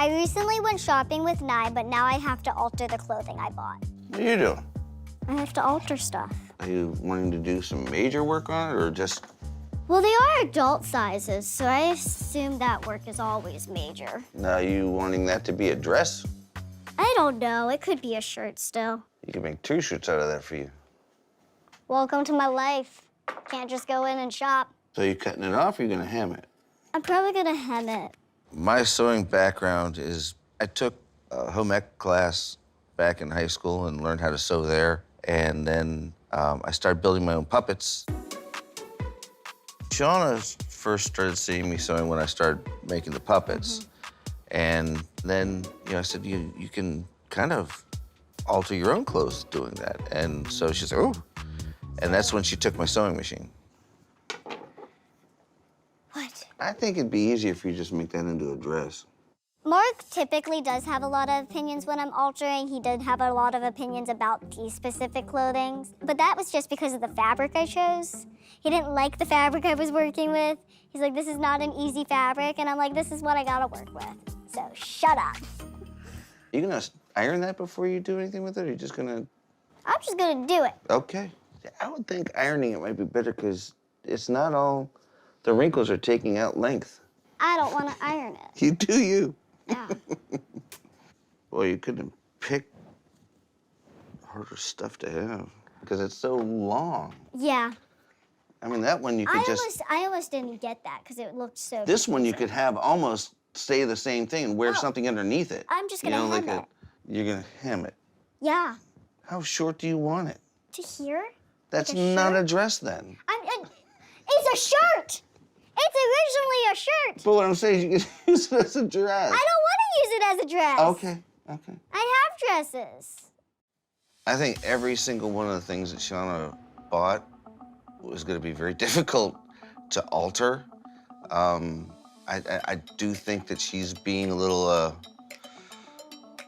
I recently went shopping with Nye, but now I have to alter the clothing I bought. What are you doing? I have to alter stuff. Are you wanting to do some major work on it, or just... Well, they are adult sizes, so I assume that work is always major. Are you wanting that to be a dress? I don't know. It could be a shirt still. You can make 2 shirts out of that for you. Welcome to my life. Can't just go in and shop. So you cutting it off, or you gonna hem it? I'm probably gonna hem it. My sewing background is I took a home ec class back in high school and learned how to sew there. And then I started building my own puppets. Shauna first started seeing me sewing when I started making the puppets. And then, I said, you can kind of alter your own clothes doing that. And so she said, oh. And that's when she took my sewing machine. What? I think it'd be easier if you just make that into a dress. Mark typically does have a lot of opinions when I'm altering. He did have a lot of opinions about these specific clothing, but that was just because of the fabric I chose. He didn't like the fabric I was working with. He's like, this is not an easy fabric, and I'm like, this is what I gotta work with. So shut up. You gonna iron that before you do anything with it, or you just gonna... I'm just gonna do it. Okay. I would think ironing it might be better because it's not all... The wrinkles are taking out length. I don't wanna iron it. You do you. Yeah. Well, you couldn't pick harder stuff to have because it's so long. Yeah. I mean, that one you could I almost didn't get that because it looked so This one you confusing. could have almost stay the same thing and wear something underneath it. I'm just gonna hem it. You're gonna hem it. Yeah. How short do you want it? To here? That's Like a not shirt? a dress then. It's a shirt! It's originally a shirt! But what I'm saying is you can use it as a dress. I don't want to use it as a dress. Okay. I have dresses. I think every single one of the things that Shauna bought was going to be very difficult to alter. I do think that she's being a little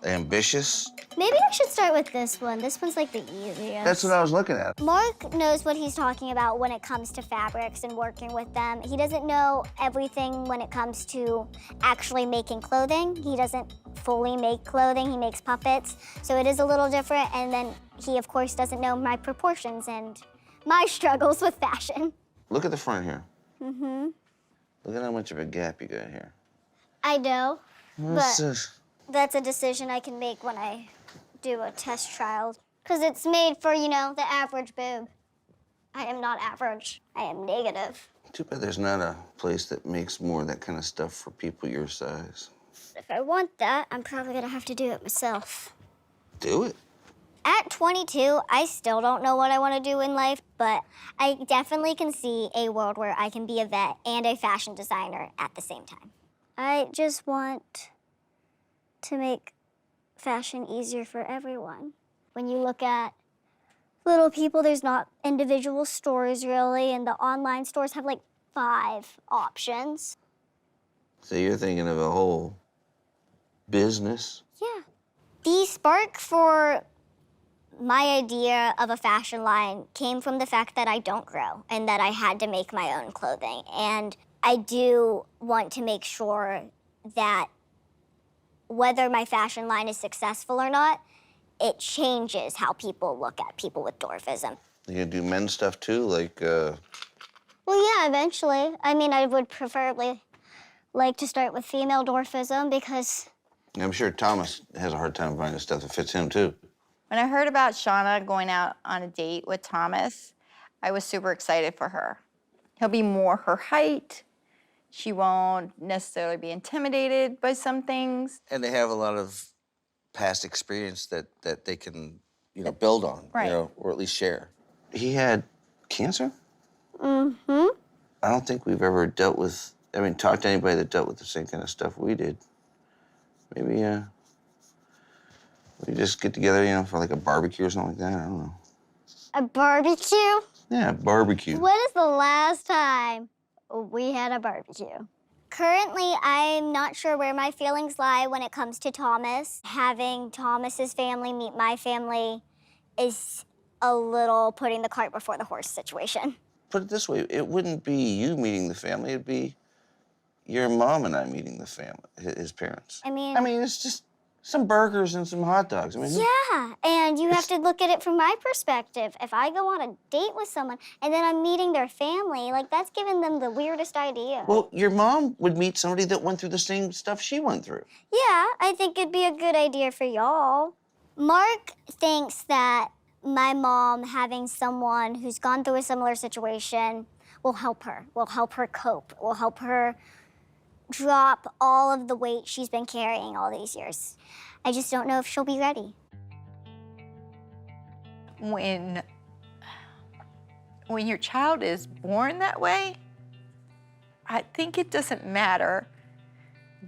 ambitious. Maybe I should start with this one. This one's like the easiest. That's what I was looking at. Mark knows what he's talking about when it comes to fabrics and working with them. He doesn't know everything when it comes to actually making clothing. He doesn't fully make clothing, he makes puppets. So it is a little different. And then he, of course, doesn't know my proportions and my struggles with fashion. Look at the front here. Mm-hmm. Look at how much of a gap you got here. I know, What's but this? that's a decision I can make when I do a test trial. Because it's made for, the average boob. I am not average. I am negative. Too bad there's not a place that makes more of that kind of stuff for people your size. If I want that, I'm probably gonna have to do it myself. Do it. At 22, I still don't know what I want to do in life, but I definitely can see a world where I can be a vet and a fashion designer at the same time. I just want to make fashion easier for everyone. When you look at little people, there's not individual stores really, and the online stores have like 5 options. So you're thinking of a whole business? Yeah. The spark for my idea of a fashion line came from the fact that I don't grow and that I had to make my own clothing. And I do want to make sure that whether my fashion line is successful or not, it changes how people look at people with dwarfism. You gonna do men's stuff too, like Well, yeah, eventually. I mean, I would preferably like to start with female dwarfism because... I'm sure Thomas has a hard time finding stuff that fits him too. When I heard about Shauna going out on a date with Thomas, I was super excited for her. He'll be more her height. She won't necessarily be intimidated by some things. And they have a lot of past experience that they can, build on, Right. Or at least share. He had cancer? Mm-hmm. I don't think we've ever talked to anybody that dealt with the same kind of stuff we did. Maybe, we just get together, for like a barbecue or something like that. I don't know. A barbecue? Yeah, barbecue. When is the last time we had a barbecue? Currently, I'm not sure where my feelings lie when it comes to Thomas. Having Thomas's family meet my family is a little putting the cart before the horse situation. Put it this way, it wouldn't be you meeting the family, it'd be your mom and I meeting the family, his parents. I mean, it's just some burgers and some hot dogs. I mean, yeah, and you have to look at it from my perspective. If I go on a date with someone and then I'm meeting their family, like that's giving them the weirdest idea. well, your mom would meet somebody that went through the same stuff she went through. Yeah, I think it'd be a good idea for y'all. Mark thinks that my mom having someone who's gone through a similar situation will help her cope, will help her drop all of the weight she's been carrying all these years. I just don't know if she'll be ready. When your child is born that way, I think it doesn't matter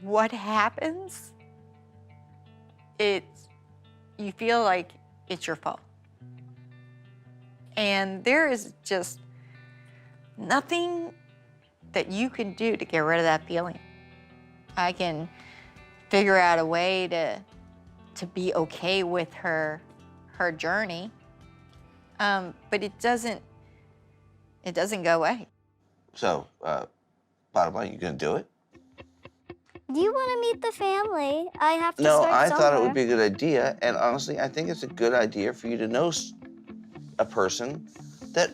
what happens. You feel like it's your fault. And there is just nothing that you can do to get rid of that feeling. I can figure out a way to be okay with her journey, but it doesn't go away. So, bottom line, you gonna do it? Do you want to meet the family? I have to No, start I somewhere. thought it would be a good idea, and honestly, I think it's a good idea for you to know a person that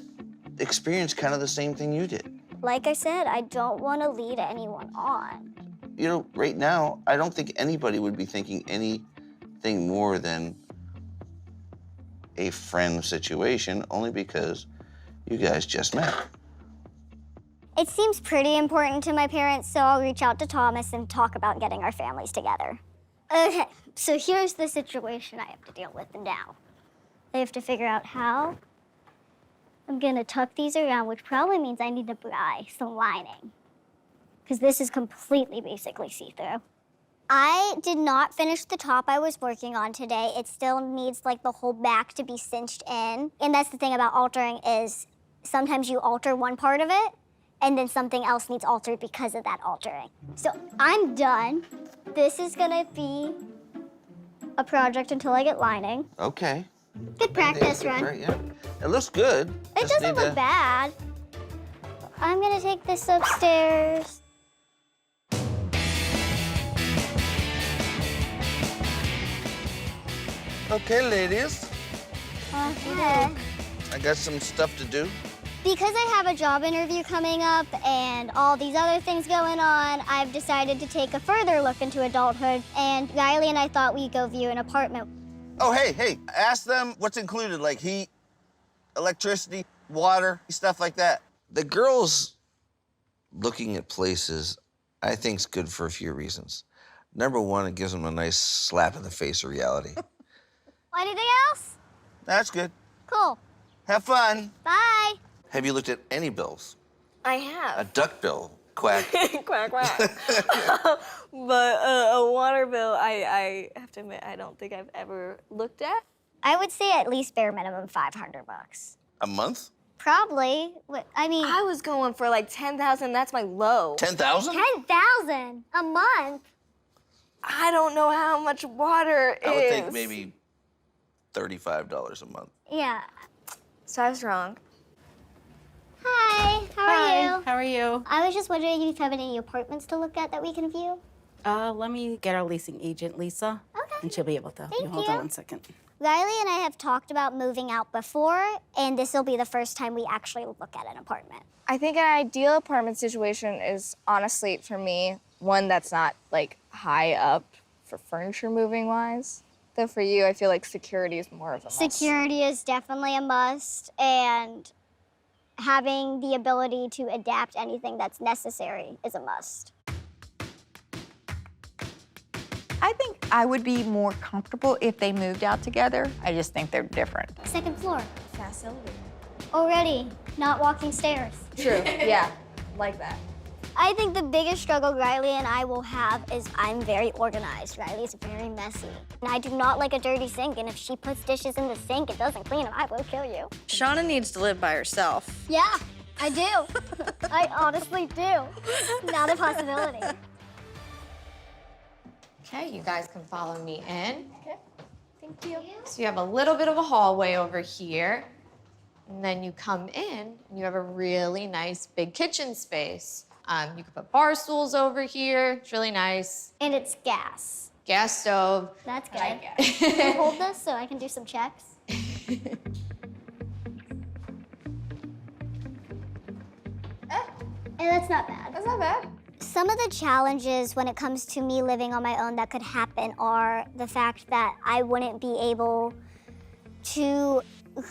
experienced kind of the same thing you did. Like I said, I don't want to lead anyone on. You know, right now, I don't think anybody would be thinking anything more than a friend situation, only because you guys just met. It seems pretty important to my parents, so I'll reach out to Thomas and talk about getting our families together. Okay, so here's the situation I have to deal with now. I have to figure out how I'm gonna tuck these around, which probably means I need to buy some lining, because this is completely basically see-through. I did not finish the top I was working on today. It still needs like the whole back to be cinched in. And that's the thing about altering is sometimes you alter one part of it and then something else needs altered because of that altering. So I'm done. This is gonna be a project until I get lining. Okay. Good practice run. Right, yeah. It looks good. It Just doesn't need look to- bad. I'm gonna take this upstairs. Okay, ladies. Okay. I got some stuff to do. Because I have a job interview coming up and all these other things going on, I've decided to take a further look into adulthood, and Riley and I thought we'd go view an apartment. Oh, hey, ask them what's included, like heat, electricity, water, stuff like that. The girls looking at places, I think, is good for a few reasons. Number one, it gives them a nice slap in the face of reality. Anything else? That's good. Cool. Have fun. Bye. Have you looked at any bills? I A have. duck bill, quack. Quack, quack. But a water bill, I have to admit, I don't think I've ever looked at. I would say at least bare minimum $500. A month? Probably. I mean, I was going for like 10,000. That's my low. 10,000? 10,000 a month. I don't know how much water is. I would think maybe $35 a month. Yeah. So I was wrong. Hi. How are you? How are you? I was just wondering if you have any apartments to look at that we can view. Let me get our leasing agent, Lisa. Okay. And she'll be able to. Thank Hold you. on one second. Riley and I have talked about moving out before, and this will be the first time we actually look at an apartment. I think an ideal apartment situation is honestly, for me, one that's not like high up for furniture moving wise. Though for you, I feel like security is more of a must. Security is definitely a must, and having the ability to adapt anything that's necessary is a must. I think I would be more comfortable if they moved out together. I just think they're different. Second floor. Fast elevator. Already, not walking stairs. True. Yeah, like that. I think the biggest struggle Riley and I will have is I'm very organized. Riley's very messy. And I do not like a dirty sink, and if she puts dishes in the sink and doesn't clean them, I will kill you. Shauna needs to live by herself. Yeah, I do. I honestly do. Not a possibility. Okay, you guys can follow me in. Okay. Thank you. So you have a little bit of a hallway over here. And then you come in and you have a really nice big kitchen space. You could put bar stools over here. It's really nice. And it's gas. Gas stove. That's good. Can you hold this so I can do some checks? And that's not bad. That's not bad. Some of the challenges when it comes to me living on my own that could happen are the fact that I wouldn't be able to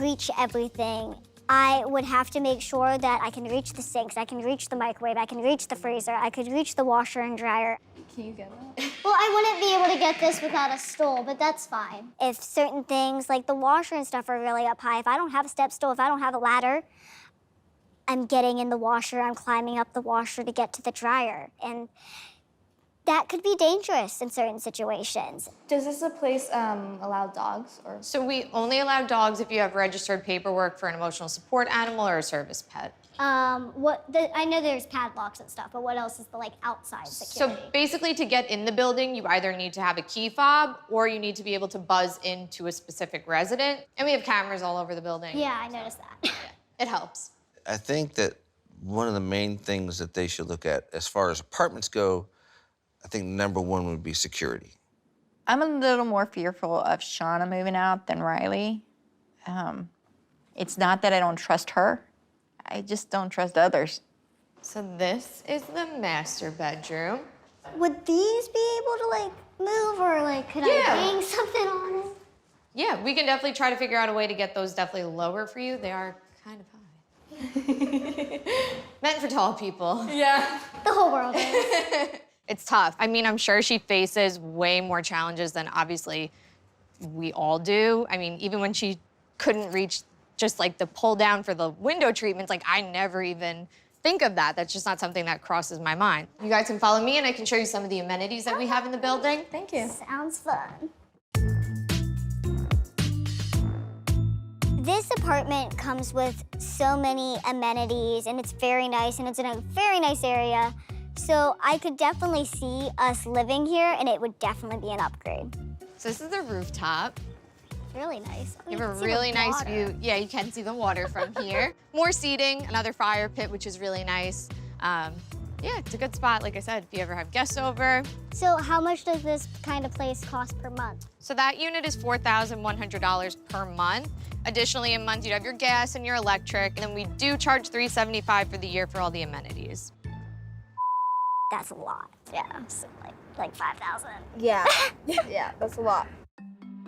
reach everything. I would have to make sure that I can reach the sinks, I can reach the microwave, I can reach the freezer, I could reach the washer and dryer. Can you get that? Well, I wouldn't be able to get this without a stool, but that's fine. If certain things like the washer and stuff are really up high, if I don't have a step stool, if I don't have a ladder, I'm getting in the washer, I'm climbing up the washer to get to the dryer. And that could be dangerous in certain situations. Does this place allow dogs or? So we only allow dogs if you have registered paperwork for an emotional support animal or a service pet. I know there's padlocks and stuff, but what else is the outside security? So basically to get in the building, you either need to have a key fob or you need to be able to buzz into a specific resident. And we have cameras all over the building. Yeah, I noticed that. It helps. I think that one of the main things that they should look at as far as apartments go, I think number one would be security. I'm a little more fearful of Shauna moving out than Riley. It's not that I don't trust her. I just don't trust others. So this is the master bedroom. Would these be able to move or could I hang something on it? Yeah, we can definitely try to figure out a way to get those definitely lower for you. They are kind of high. Meant for tall people. Yeah. The whole world is. It's tough. I mean, I'm sure she faces way more challenges than obviously we all do. I mean, even when she couldn't reach just the pull down for the window treatments, I never even think of that. That's just not something that crosses my mind. You guys can follow me and I can show you some of the amenities that we have in the building. Thank you. Sounds fun. This apartment comes with so many amenities, and it's very nice, and it's in a very nice area. So I could definitely see us living here, and it would definitely be an upgrade. So this is the rooftop. Really nice. Oh, You can have a see the really nice water. view. Yeah, you can see the water from here. More seating, another fire pit, which is really nice. Yeah, it's a good spot, like I said, if you ever have guests over. So how much does this kind of place cost per month? So that unit is $4,100 per month. Additionally, a month you'd have your gas and your electric, and then we do charge $375 for the year for all the amenities. That's a lot. Yeah, so like 5,000. Yeah. Yeah, that's a lot.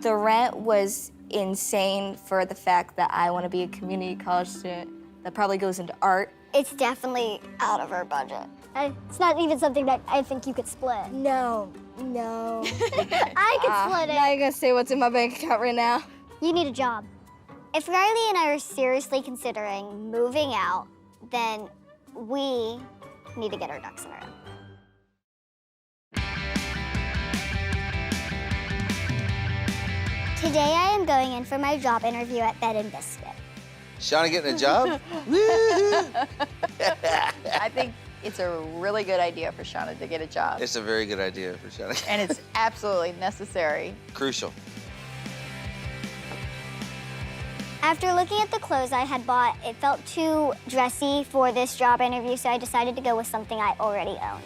The rent was insane for the fact that I want to be a community college student that probably goes into art. It's definitely out of our budget. It's not even something that I think you could split. No. I could split Now it. you're gonna say what's in my bank account right now. You need a job. If Riley and I are seriously considering moving out, then we need to get our ducks in a row. Today I am going in for my job interview at Bed and Biscuit. Shauna getting a job? I think it's a really good idea for Shauna to get a job. It's a very good idea for Shauna. And it's absolutely necessary. Crucial. After looking at the clothes I had bought, it felt too dressy for this job interview, so I decided to go with something I already owned.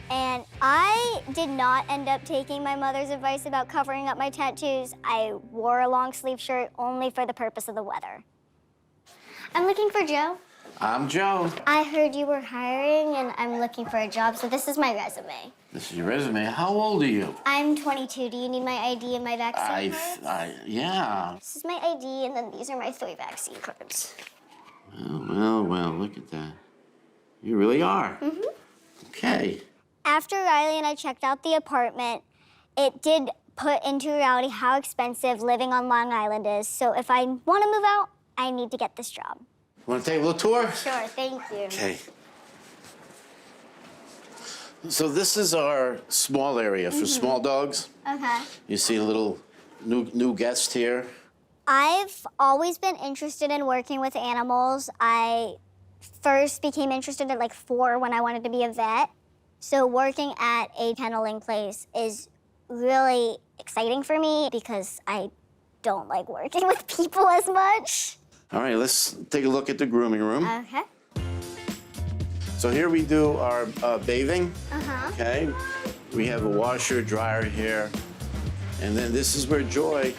And I did not end up taking my mother's advice about covering up my tattoos. I wore a long sleeve shirt only for the purpose of the weather. I'm looking for Joe. I'm Joe. I heard you were hiring and I'm looking for a job, so this is my resume. This is your resume. How old are you? I'm 22. Do you need my ID and my vaccine cards? Yeah. This is my ID, and then these are my 3 vaccine cards. Well, look at that. You really are. Mm-hmm. Okay. After Riley and I checked out the apartment, it did put into reality how expensive living on Long Island is. So if I want to move out, I need to get this job. Want to take a little tour? Sure, thank you. Okay. So this is our small area for small dogs. Okay. You see a little new guest here. I've always been interested in working with animals. I first became interested at 4 when I wanted to be a vet. So working at a kenneling place is really exciting for me because I don't like working with people as much. All right, let's take a look at the grooming room. Okay. So here we do our bathing. Okay. We have a washer, dryer here. And then this is where Joy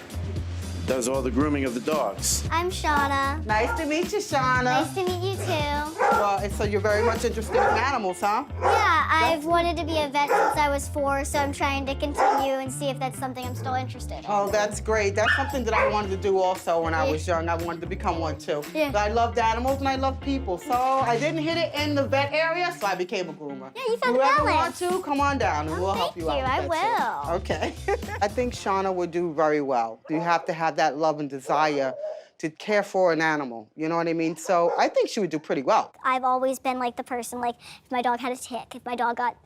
does all the grooming of the dogs. I'm Shauna. Nice to meet you, Shauna. Nice to meet you too. Well, and so you're very much interested in animals, huh? Yeah, I've wanted to be a vet since I was 4, so I'm trying to continue and see if that's something I'm still interested in. Oh, that's great. That's something that I wanted to do also when I was young. I wanted to become one too. Yeah. But I loved animals and I love people. So I didn't hit it in the vet area, so I became a groomer. Yeah, you found Whoever balance. want to, come on down and we'll help you out. Thank you, with that, I will. too. Okay. I think Shauna would do very well. You have to have that love and desire to care for an animal. You know what I mean? So I think she would do pretty well. I've always been like the person, like if my dog had a tick, if my dog got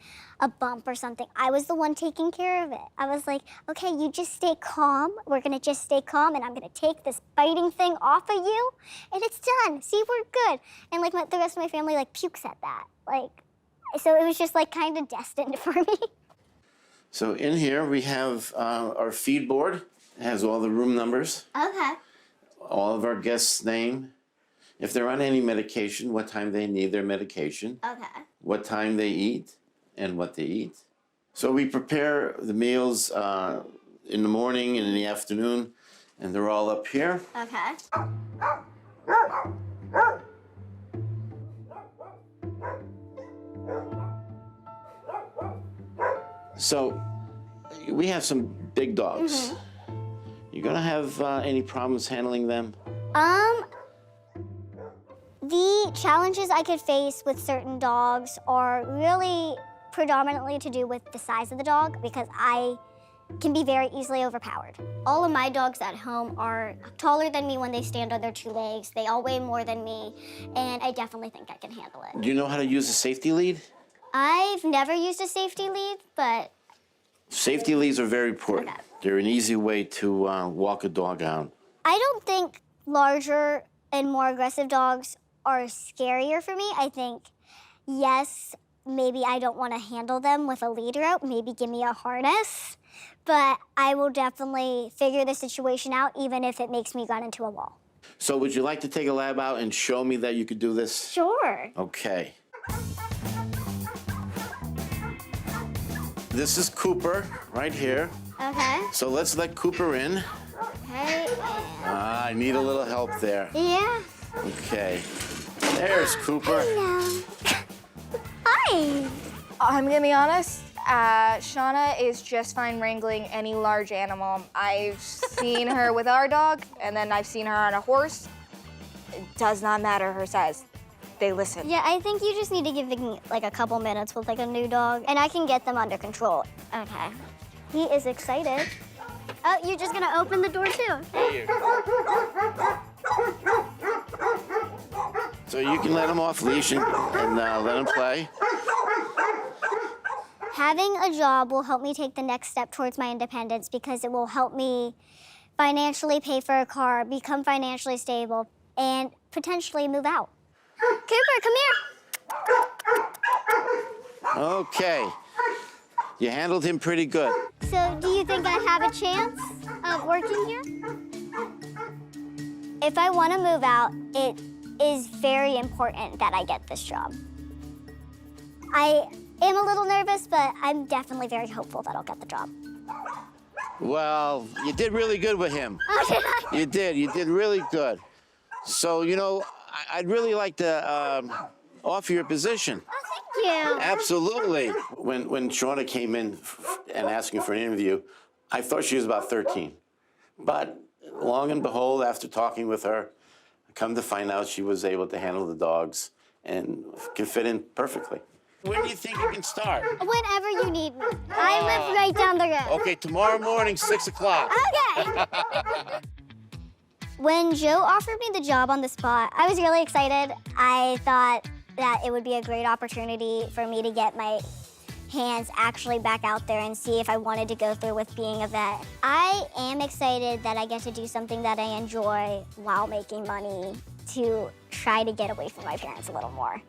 a bump or something, I was the one taking care of it. I was like, okay, you just stay calm. We're gonna just stay calm and I'm gonna take this biting thing off of you and it's done. See, we're good. And like the rest of my family like pukes at that. Like, so it was just like kind of destined for me. So in here we have our feed board. It has all the room numbers, Okay. all of our guests' name, if they're on any medication, what time they need their medication, Okay. what time they eat, and what they eat. So we prepare the meals in the morning and in the afternoon, and they're all up here. Okay. So we have some big dogs. You gonna have any problems handling them? The challenges I could face with certain dogs are really predominantly to do with the size of the dog because I can be very easily overpowered. All of my dogs at home are taller than me when they stand on their 2 legs. They all weigh more than me, and I definitely think I can handle it. Do you know how to use a safety lead? I've never used a safety lead, but Safety leads are very important. Okay. They're an easy way to walk a dog out. I don't think larger and more aggressive dogs are scarier for me. I think, yes, maybe I don't want to handle them with a lead rope. Maybe give me a harness. But I will definitely figure the situation out, even if it makes me run into a wall. So would you like to take a lab out and show me that you could do this? Sure. Okay. This is Cooper right here. Okay. So let's let Cooper in. Okay. I need a little help there. Yeah. Okay. There's Cooper. Hello. Hi. I'm gonna be honest, Shauna is just fine wrangling any large animal. I've seen her with our dog, and then I've seen her on a horse. It does not matter her size. They listen. Yeah, I think you just need to give me like a couple minutes with like a new dog, and I can get them under control. Okay. He is excited. Oh, you're just gonna open the door too. So you can let him off leash and let him play. Having a job will help me take the next step towards my independence because it will help me financially pay for a car, become financially stable, and potentially move out. Cooper, come here. Okay. You handled him pretty good. So, do you think I have a chance of working here? If I want to move out, it is very important that I get this job. I am a little nervous, but I'm definitely very hopeful that I'll get the job. Well, you did really good with him. Oh, did I? You did. You did really good. So, you know, I'd really like to offer you a position. Oh, thank you. Absolutely. When Shauna came in and asking for an interview, I thought she was about 13. But long and behold, after talking with her, I come to find out she was able to handle the dogs and can fit in perfectly. When do you think you can start? Whenever you need me. I live right down the road. Okay, tomorrow morning, 6 o'clock. Okay. When Joe offered me the job on the spot, I was really excited. I thought that it would be a great opportunity for me to get my hands actually back out there and see if I wanted to go through with being a vet. I am excited that I get to do something that I enjoy while making money to try to get away from my parents a little more.